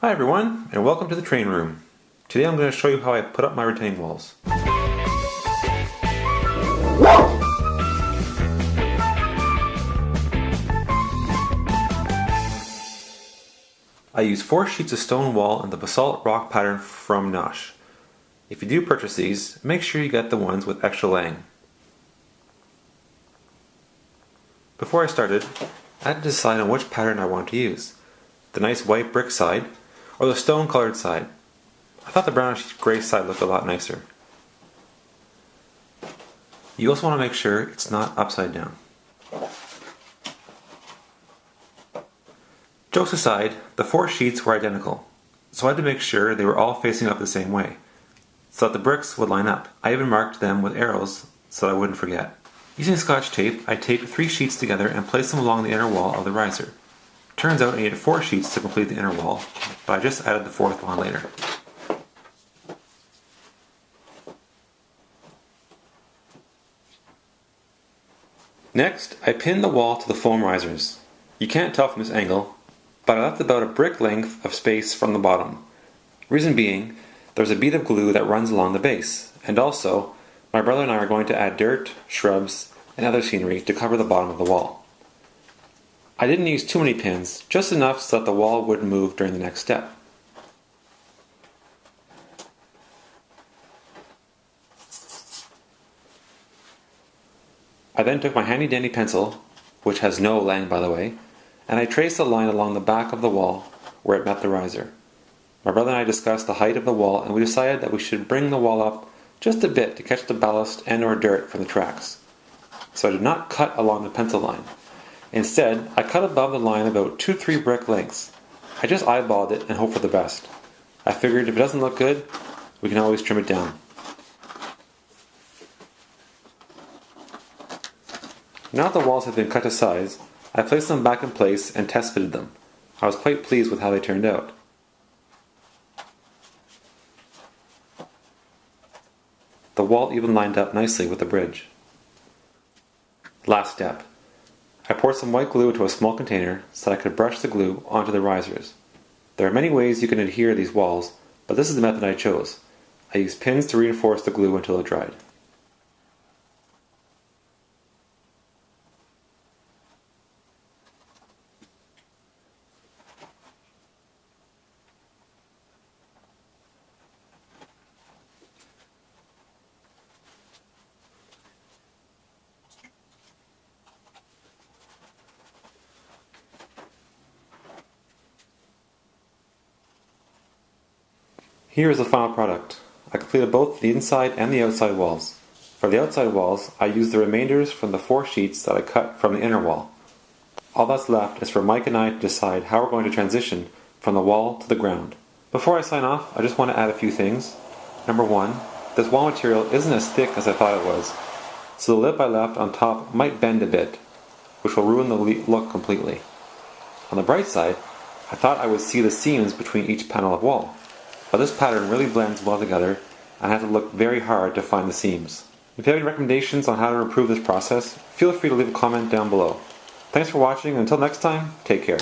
Hi everyone, and welcome to the train room. Today I'm going to show you how I put up my retaining walls. I use 4 sheets of stone wall in the basalt rock pattern from Nosh. If you do purchase these, make sure you get the ones with extra laying. Before I started, I had to decide on which pattern I want to use. The nice white brick side, or the stone colored side. I thought the brownish grey side looked a lot nicer. You also want to make sure it's not upside down. Jokes aside, the 4 sheets were identical, so I had to make sure they were all facing up the same way, so that the bricks would line up. I even marked them with arrows so that I wouldn't forget. Using Scotch tape, I taped 3 sheets together and placed them along the inner wall of the riser. Turns out I needed 4 sheets to complete the inner wall, but I just added the 4th one later. Next, I pinned the wall to the foam risers. You can't tell from this angle, but I left about a brick length of space from the bottom. Reason being, there's a bead of glue that runs along the base, and also, my brother and I are going to add dirt, shrubs, and other scenery to cover the bottom of the wall. I didn't use too many pins, just enough so that the wall wouldn't move during the next step. I then took my handy dandy pencil, which has no laying by the way, and I traced a line along the back of the wall where it met the riser. My brother and I discussed the height of the wall, and we decided that we should bring the wall up just a bit to catch the ballast and or dirt from the tracks. So I did not cut along the pencil line. Instead, I cut above the line about 2-3 brick lengths. I just eyeballed it and hoped for the best. I figured if it doesn't look good, we can always trim it down. Now that the walls have been cut to size, I placed them back in place and test fitted them. I was quite pleased with how they turned out. The wall even lined up nicely with the bridge. Last step. I poured some white glue into a small container so that I could brush the glue onto the risers. There are many ways you can adhere these walls, but this is the method I chose. I used pins to reinforce the glue until it dried. Here is the final product. I completed both the inside and the outside walls. For the outside walls, I used the remainders from the 4 sheets that I cut from the inner wall. All that's left is for Mike and I to decide how we're going to transition from the wall to the ground. Before I sign off, I just want to add a few things. Number 1, this wall material isn't as thick as I thought it was, so the lip I left on top might bend a bit, which will ruin the look completely. On the bright side, I thought I would see the seams between each panel of wall. But this pattern really blends well together, and I have to look very hard to find the seams. If you have any recommendations on how to improve this process, feel free to leave a comment down below. Thanks for watching, and until next time, take care.